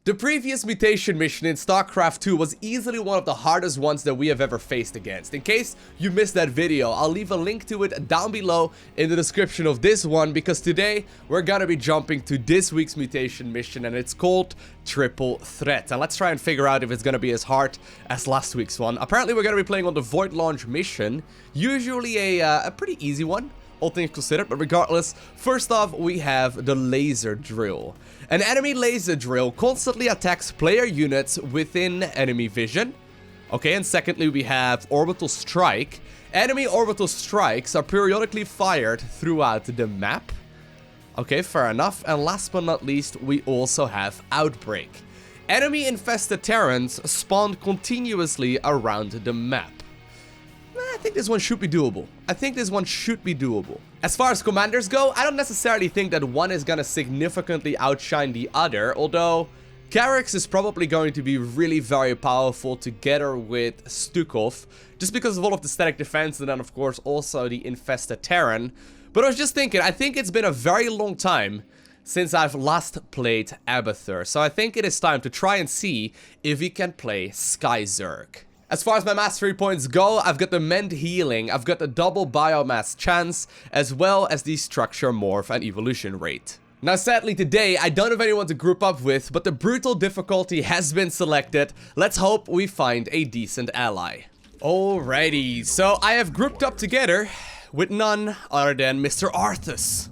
The previous mutation mission in StarCraft 2 was easily one of the hardest ones that we have ever faced against. In case you missed that video, I'll leave a link to it down below in the description of this one, because today we're gonna be jumping to this week's mutation mission, and it's called Triple Threat. And let's try and figure out if it's gonna be as hard as last week's one. Apparently we're gonna be playing on the Void Launch mission, usually a pretty easy one, all things considered, but regardless, first off, we have the laser drill. An enemy laser drill constantly attacks player units within enemy vision. Okay, and secondly, we have Orbital Strike. Enemy Orbital Strikes are periodically fired throughout the map. Okay, fair enough. And last but not least, we also have Outbreak. Enemy Infested Terrans spawn continuously around the map. I think this one should be doable. As far as commanders go, I don't necessarily think that one is gonna significantly outshine the other, although Garrix is probably going to be really very powerful together with Stukov, just because of all of the static defense and then of course also the Infested Terran. But I was just thinking, I think it's been a very long time since I've last played Abathur, so I think it is time to try and see if we can play Sky Zerg. As far as my mastery points go, I've got the Mend Healing, I've got the double biomass chance, as well as the structure morph and evolution rate. Now sadly today, I don't have anyone to group up with, but the brutal difficulty has been selected. Let's hope we find a decent ally. Alrighty, so I have grouped up together with none other than Mr. Arthas.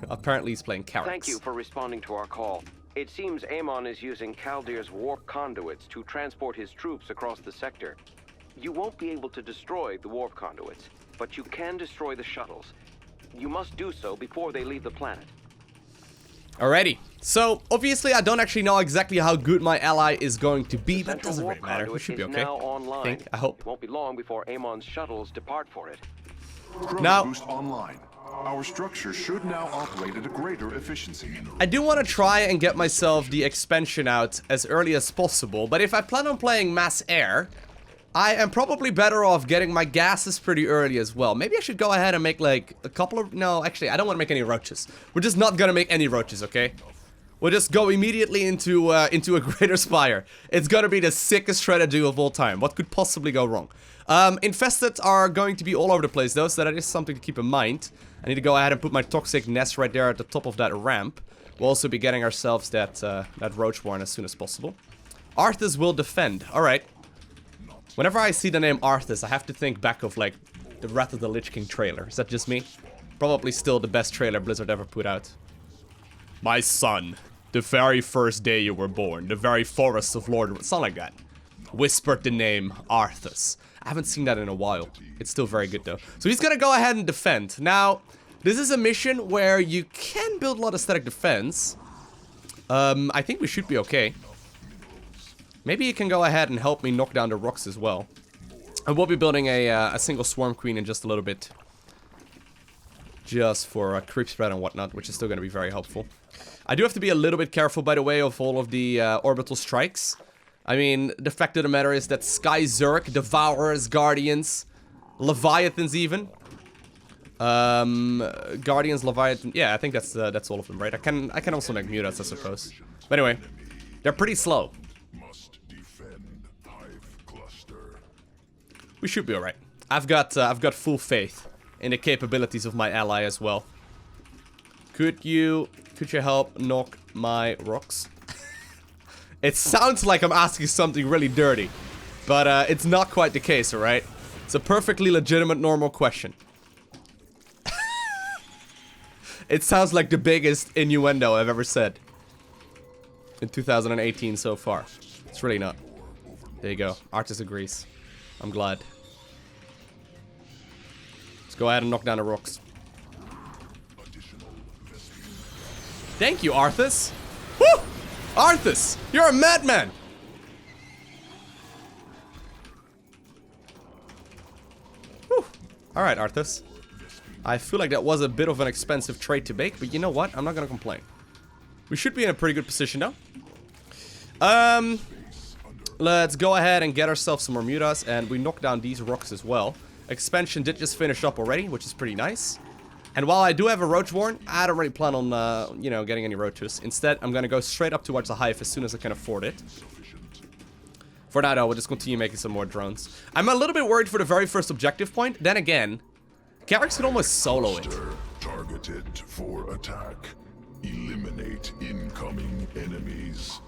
Apparently he's playing Garrix. Thank you for responding to our call. It seems Amon is using Kaldir's warp conduits to transport his troops across the sector. You won't be able to destroy the warp conduits, but you can destroy the shuttles. You must do so before they leave the planet. Alrighty, so obviously I don't actually know exactly how good my ally is going to be, but it doesn't really matter. We should be okay. I hope. It won't be long before Amon's shuttles depart for it. Now, boost online. Our structure should now operate at a greater efficiency. I do want to try and get myself the expansion out as early as possible, but if I plan on playing mass air, I am probably better off getting my gases pretty early as well. Maybe I should go ahead and make like a couple of... No, actually, I don't want to make any roaches. We're just not gonna make any roaches, okay? We'll just go immediately into a greater spire. It's gonna be the sickest strategy of all time. What could possibly go wrong? Infested are going to be all over the place though, so that is something to keep in mind. I need to go ahead and put my toxic nest right there at the top of that ramp. We'll also be getting ourselves that roach warren as soon as possible. Arthas will defend. Alright. Whenever I see the name Arthas, I have to think back of like the Wrath of the Lich King trailer. Is that just me? Probably still the best trailer Blizzard ever put out. My son, the very first day you were born, the very forests of Lord... Something like that. Whispered the name Arthas. I haven't seen that in a while. It's still very good though. So he's gonna go ahead and defend. Now, this is a mission where you can build a lot of static defense. I think we should be okay. Maybe you can go ahead and help me knock down the rocks as well. And we'll be building a single Swarm Queen in just a little bit. Just for creep spread and whatnot, which is still gonna be very helpful. I do have to be a little bit careful, by the way, of all of the Orbital Strikes. I mean, the fact of the matter is that Sky Zerg, Devourers, Guardians, Leviathans even. Guardians, Leviathan, yeah, I think that's all of them, right? I can also make mutats, I suppose. But anyway, they're pretty slow. We should be alright. I've got full faith in the capabilities of my ally as well. Could you help knock my rocks? It sounds like I'm asking something really dirty, but it's not quite the case, alright? It's a perfectly legitimate, normal question. It sounds like the biggest innuendo I've ever said in 2018 so far. It's really not. There you go. Artis agrees. I'm glad. Let's go ahead and knock down the rocks. Thank you, Arthas. Woo! Arthas, you're a madman! Whew. Alright, Arthas. I feel like that was a bit of an expensive trade to make, but you know what? I'm not gonna complain. We should be in a pretty good position now. Let's go ahead and get ourselves some more mutas, and we knock down these rocks as well. Expansion did just finish up already, which is pretty nice. And while I do have a Roachborn, I don't really plan on, you know, getting any Roaches. Instead, I'm gonna go straight up towards the Hive as soon as I can afford it. For now, though, we'll just continue making some more drones. I'm a little bit worried for the very first objective point. Then again, Garrix can almost solo it. Targeted for attack. Eliminate incoming enemies.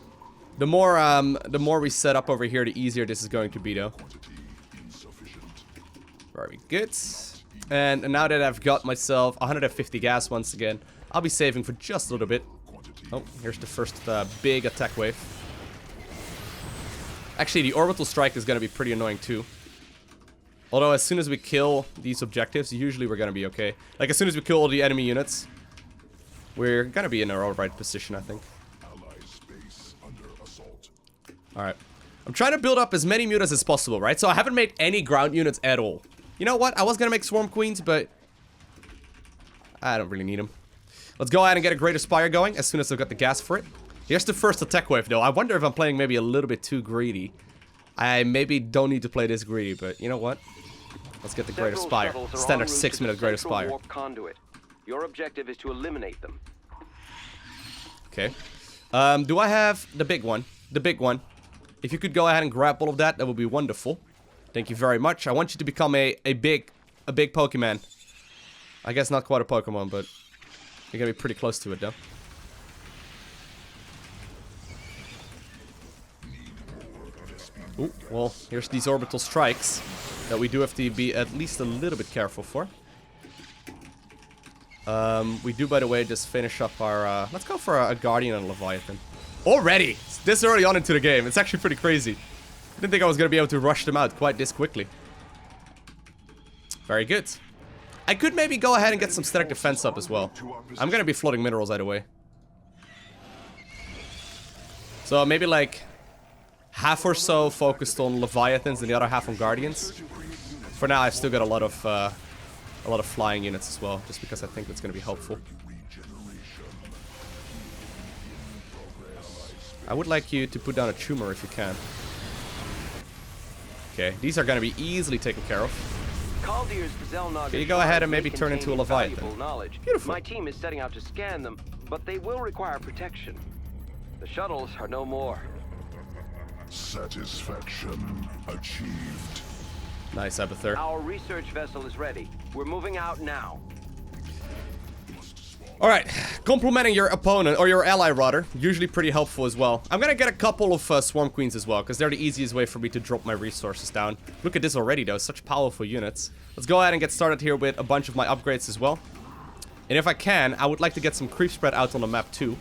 The more we set up over here, the easier this is going to be, though. Very good. And now that I've got myself 150 gas once again, I'll be saving for just a little bit. Oh, here's the first big attack wave. Actually, the Orbital Strike is going to be pretty annoying too. Although as soon as we kill these objectives, usually we're going to be okay. Like as soon as we kill all the enemy units, we're going to be in our alright position, I think. Alright. I'm trying to build up as many mutas as possible, right? So I haven't made any ground units at all. You know what? I was going to make Swarm Queens, but I don't really need them. Let's go ahead and get a Greater Spire going as soon as I've got the gas for it. Here's the first attack wave, though. I wonder if I'm playing maybe a little bit too greedy. I maybe don't need to play this greedy, but you know what? Let's get the Greater Spire. Standard 6-minute Greater Spire. Warp conduit. Your objective is to eliminate them. Okay. Do I have the big one? The big one. If you could go ahead and grab all of that, that would be wonderful. Thank you very much. I want you to become a big Pokemon. I guess not quite a Pokemon, but you're gonna be pretty close to it, though. Ooh, well, here's these Orbital Strikes that we do have to be at least a little bit careful for. We do, by the way, just finish up our... let's go for a Guardian and a Leviathan. Already! This early on into the game. It's actually pretty crazy. I didn't think I was going to be able to rush them out quite this quickly. Very good. I could maybe go ahead and get some static defense up as well. I'm going to be flooding minerals either way. So maybe like half or so focused on Leviathans and the other half on Guardians. For now, I've still got a lot of flying units as well, just because I think that's going to be helpful. I would like you to put down a tumor if you can. Okay, these are going to be easily taken care of. Okay, you go ahead and maybe turn into a Leviathan. Beautiful. My team is setting out to scan them, but they will require protection. The shuttles are no more. Satisfaction achieved. Nice, Abathur. Our research vessel is ready. We're moving out now. Alright, complimenting your opponent, or your ally rather, usually pretty helpful as well. I'm gonna get a couple of Swarm Queens as well, because they're the easiest way for me to drop my resources down. Look at this already though, such powerful units. Let's go ahead and get started here with a bunch of my upgrades as well. And if I can, I would like to get some creep spread out on the map too.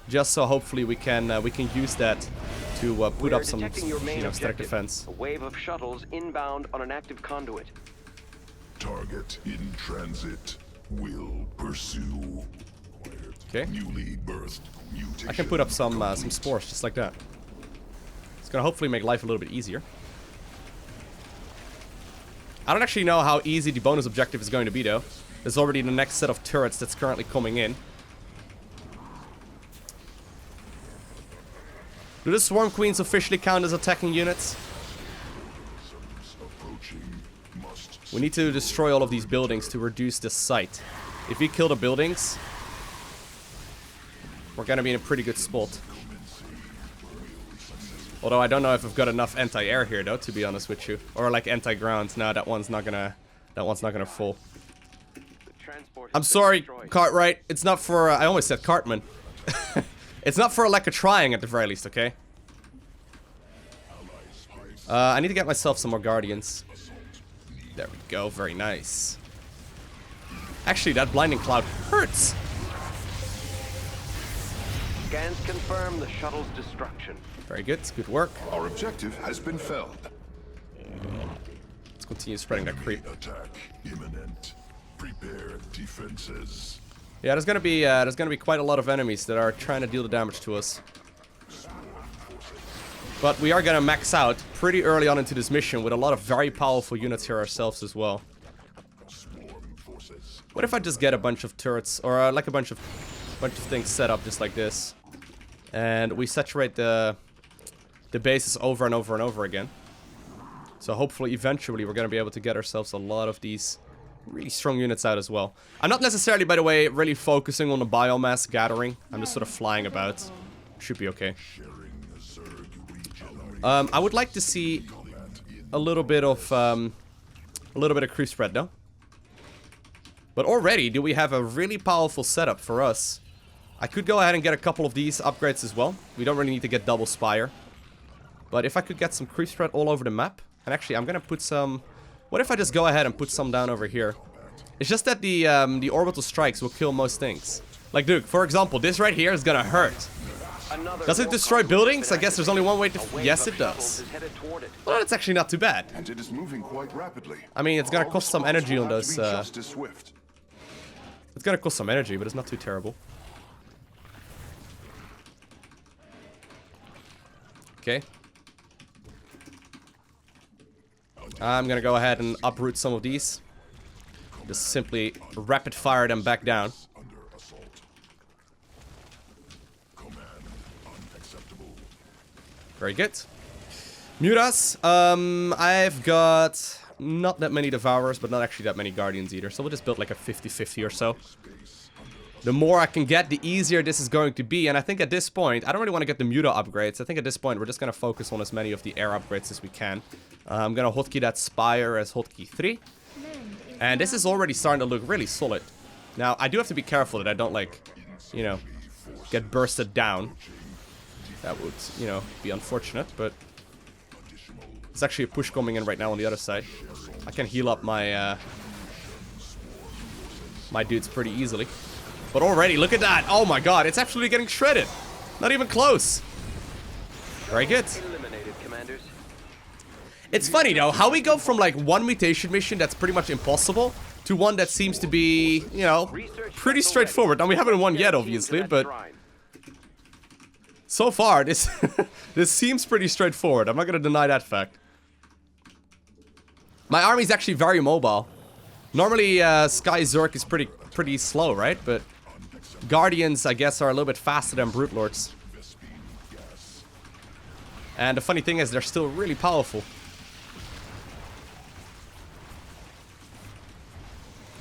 Just so hopefully we can use that to put up some, you know, static defense. A wave of shuttles inbound on an active conduit. Target in transit. Will pursue. Okay. Newly birthed mutation. I can put up some spores just like that. It's gonna hopefully make life a little bit easier. I don't actually know how easy the bonus objective is going to be though. There's already the next set of turrets that's currently coming in. Do the Swarm Queens officially count as attacking units? We need to destroy all of these buildings to reduce the sight. If we kill the buildings, we're gonna be in a pretty good spot. Although I don't know if I've got enough anti-air here though, to be honest with you. Or like anti-ground. No, that one's not gonna fall. I'm sorry, Cartwright. It's not for I almost said Cartman. It's not for a lack of trying at the very least, okay? I need to get myself some more Guardians. There we go, very nice. Actually, that blinding cloud hurts. Scans confirm the shuttle's destruction. Very good, good work. Our objective has been felled. Let's continue spreading that creep. Attack imminent. Prepare defenses. Yeah, there's gonna be quite a lot of enemies that are trying to deal the damage to us. But we are gonna max out pretty early on into this mission with a lot of very powerful units here ourselves as well. What if I just get a bunch of turrets or like a bunch of things set up just like this, and we saturate the bases over and over and over again. So hopefully, eventually, we're gonna be able to get ourselves a lot of these really strong units out as well. I'm not necessarily, by the way, really focusing on the biomass gathering. I'm just sort of flying about. Should be okay. I would like to see a little bit of crew spread, though. But already, do we have a really powerful setup for us? I could go ahead and get a couple of these upgrades as well. We don't really need to get double spire. But if I could get some creep spread all over the map. And actually, I'm gonna put some... What if I just go ahead and put some down over here? It's just that the Orbital Strikes will kill most things. Like, dude, for example, this right here is gonna hurt. Does it destroy buildings? I guess there's only one way to... Yes, it does. Well, that's actually not too bad. And it is moving quite rapidly. I mean, it's gonna cost some energy on those... Just as swift. It's gonna cost some energy, but it's not too terrible. Okay. I'm gonna go ahead and uproot some of these. Just simply rapid fire them back down. Very good. Mutas. I've got not that many Devourers, but not actually that many Guardians either. So we'll just build like a 50-50 or so. The more I can get, the easier this is going to be. And I think at this point, I don't really want to get the Muta upgrades. I think at this point, we're just going to focus on as many of the air upgrades as we can. I'm going to hotkey that Spire as hotkey 3. And this is already starting to look really solid. Now, I do have to be careful that I don't, like, you know, get bursted down. That would, you know, be unfortunate, but... There's actually a push coming in right now on the other side. I can heal up my, my dudes pretty easily. But already, look at that! Oh my god, it's absolutely getting shredded! Not even close! Very good. It's funny though, how we go from like one mutation mission that's pretty much impossible to one that seems to be, you know, pretty straightforward. Now we haven't won yet, obviously, but so far this this seems pretty straightforward. I'm not gonna deny that fact. My army's actually very mobile. Normally, Sky Zerg is pretty slow, right? But Guardians, I guess, are a little bit faster than Brute Lords. And the funny thing is, they're still really powerful.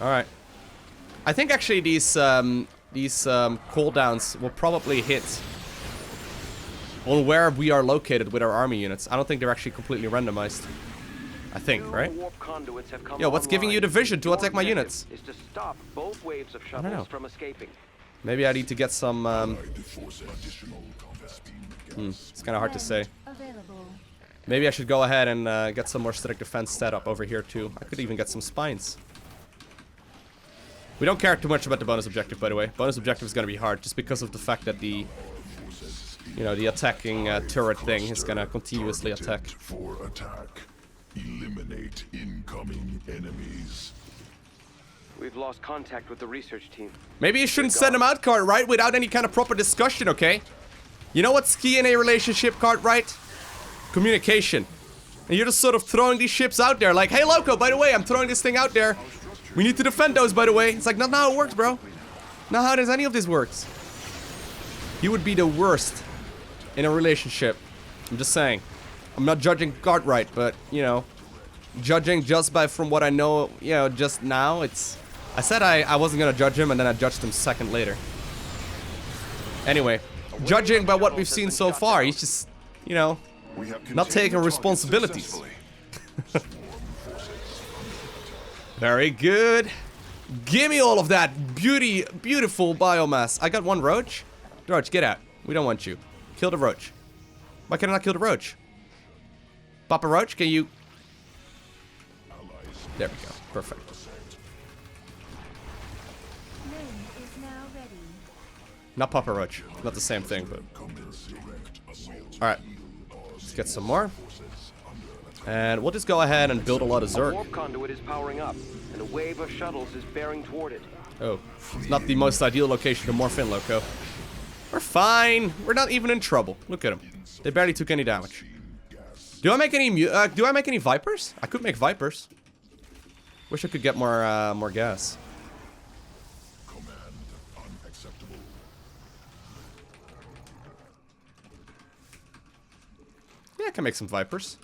Alright. I think actually these cooldowns will probably hit on where we are located with our army units. I don't think they're actually completely randomized. I think, right? Yo, what's giving you the vision to attack my units? Is to stop both waves of shuttles from escaping. Maybe I need to get some, it's kind of hard to say. Maybe I should go ahead and get some more static defense set up over here too. I could even get some spines. We don't care too much about the bonus objective, by the way. Bonus objective is going to be hard just because of the fact that the, you know, the attacking turret thing is going to continuously attack. Eliminate incoming enemies. We've lost contact with the research team. Maybe you shouldn't send them out, Cartwright, without any kind of proper discussion, okay? You know what's key in a relationship, Cartwright? Communication. And you're just sort of throwing these ships out there like, hey, Lowko, by the way, I'm throwing this thing out there. We need to defend those, by the way. It's like, not how it works, bro. Not how does any of this works. You would be the worst in a relationship. I'm just saying. I'm not judging Cartwright, but, you know, judging just by from what I know, you know, just now, it's... I said I wasn't gonna judge him, and then I judged him a second later. Anyway, judging by what we've seen so far, he's just, you know, not taking responsibilities. Very good. Give me all of that beautiful biomass. I got one roach. Roach, get out. We don't want you. Kill the roach. Why can I not kill the roach? Papa Roach, can you... There we go. Perfect. Not Papa Roach. Not the same thing, but... Alright. Let's get some more. And we'll just go ahead and build a lot of Zerg. A warp conduit is powering up, and a wave of shuttles is bearing toward it. Oh. It's not the most ideal location to morph in, Lowko. We're fine. We're not even in trouble. Look at them. They barely took any damage. Do I make any Vipers? I could make Vipers. Wish I could get more gas. Yeah, I can make some Vipers.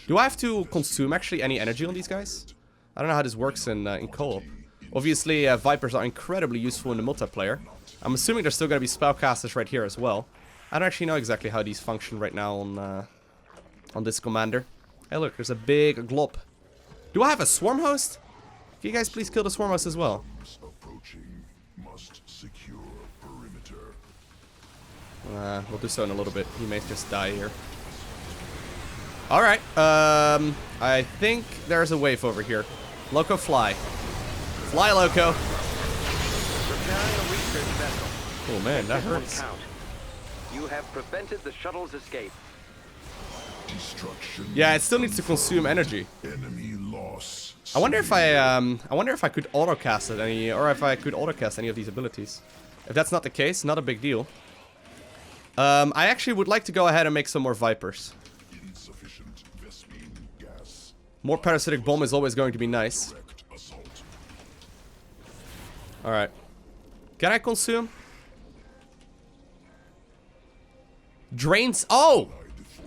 Do I have to consume actually any energy on these guys? I don't know how this works in co-op. Obviously, Vipers are incredibly useful in the multiplayer. I'm assuming there's still going to be spellcasters right here as well. I don't actually know exactly how these function right now on this commander. Hey, look, there's a big glob. Do I have a swarm host? Can you guys please kill the swarm host as well? We'll do so in a little bit. He may just die here. Alright, I think there's a wave over here. Loko, fly. Fly, Loko. Oh man, that hurts. You have prevented the shuttle's escape. Yeah, it still needs to consume energy. Enemy loss. I wonder if I could autocast it or if I could autocast any of these abilities. If that's not the case, not a big deal. I actually would like to go ahead and make some more Vipers. More parasitic bomb is always going to be nice. Alright. Can I consume? Drains. Oh!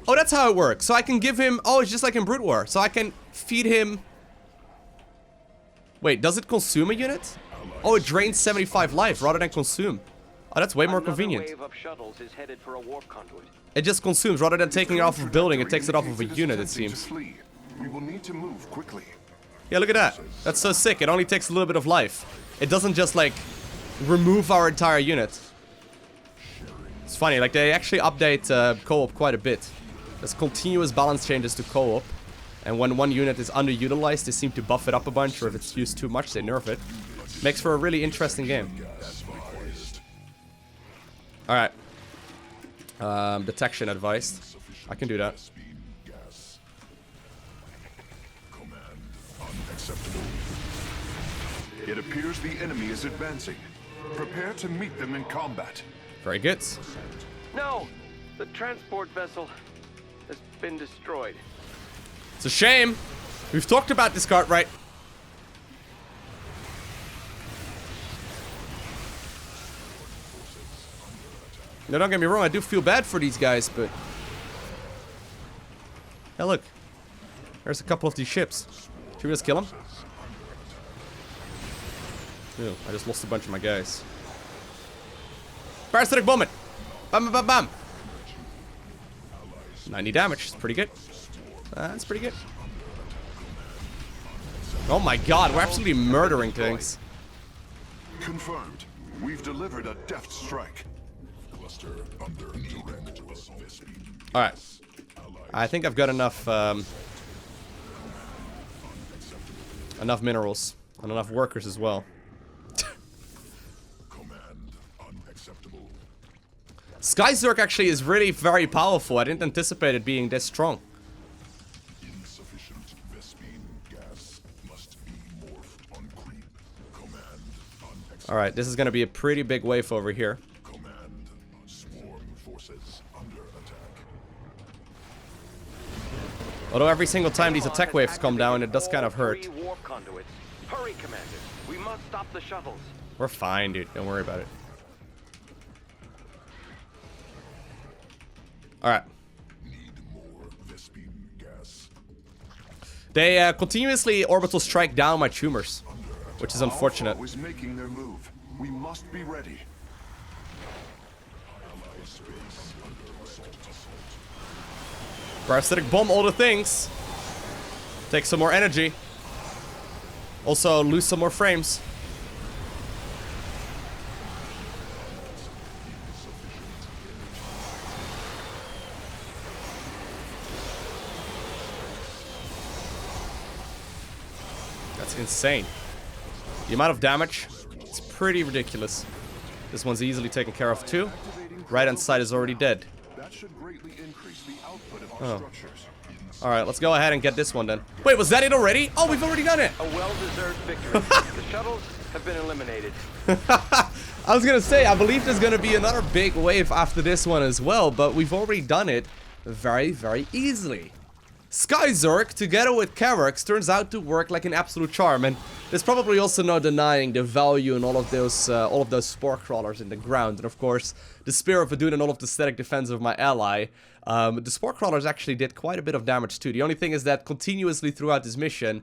Oh, that's how it works. So I can give him... Oh, it's just like in Brute War. So I can feed him... Wait, does it consume a unit? Oh, it drains 75 life rather than consume. Oh, that's way more convenient. Wave of shuttles is headed for a warp conduit. It just consumes rather than taking it off of a building. It takes it off of a unit, it seems. We will need to move quickly. Yeah, look at that. That's so sick. It only takes a little bit of life. It doesn't just, like, remove our entire unit. It's funny, like, they actually update co-op quite a bit. There's continuous balance changes to co-op. And when one unit is underutilized, they seem to buff it up a bunch, or if it's used too much, they nerf it. Makes for a really interesting game. Alright. Detection advised. I can do that. It appears the enemy is advancing. Prepare to meet them in combat. Very good. No! The transport vessel has been destroyed. It's a shame. We've talked about this card, right? Now, don't get me wrong, I do feel bad for these guys, but... Hey, look. There's a couple of these ships. Should we just kill them? Ew, I just lost a bunch of my guys. Parasitic Bomb it! Bam, bam, bam, bam! 90 damage. It's pretty good. That's pretty good. Oh my god, we're absolutely murdering things. Confirmed. We've delivered a deft strike. Alright. I think I've got enough enough minerals and enough workers as well. Sky Zerg actually is really very powerful. I didn't anticipate it being this strong. Alright, this is gonna be a pretty big wave over here. Although every single time these attack waves come down, it does kind of hurt. Hurry, Commander. We must stop the shuttles. We're fine, dude. Don't worry about it. Alright. They continuously orbital strike down my tumors, which is unfortunate. Was making their move. We must be ready. Parasitic bomb all the things. Take some more energy. Also lose some more frames. That's insane. The amount of damage, it's pretty ridiculous. This one's easily taken care of too. Right hand side is already dead. That should greatly increase the output of our structures. Alright, let's go ahead and get this one then. Wait, was that it already? Oh, we've already done it! A well-deserved victory. The shuttles have been eliminated. I was gonna say, I believe there's gonna be another big wave after this one as well, but we've already done it very, very easily. Sky Zerg, together with Karex, turns out to work like an absolute charm, and there's probably also no denying the value in all of those spore crawlers in the ground, and of course, the Spear of Adun and all of the static defense of my ally. The spore crawlers actually did quite a bit of damage too. The only thing is that continuously throughout this mission,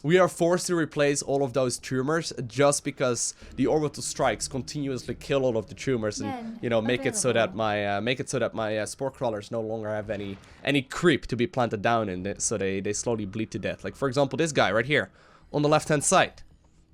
we are forced to replace all of those tumors just because the Orbital Strikes continuously kill all of the tumors and, you know, make it so that my spore crawlers no longer have any creep to be planted down in it, so they slowly bleed to death. Like, for example, this guy right here on the left-hand side.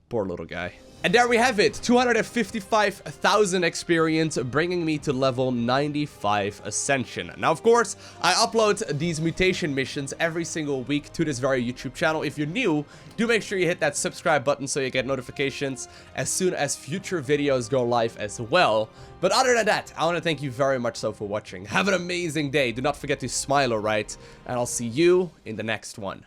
Poor little guy. And there we have it, 255,000 experience, bringing me to level 95 Ascension. Now, of course, I upload these mutation missions every single week to this very YouTube channel. If you're new, do make sure you hit that subscribe button so you get notifications as soon as future videos go live as well. But other than that, I want to thank you very much so for watching. Have an amazing day. Do not forget to smile, alright? And I'll see you in the next one.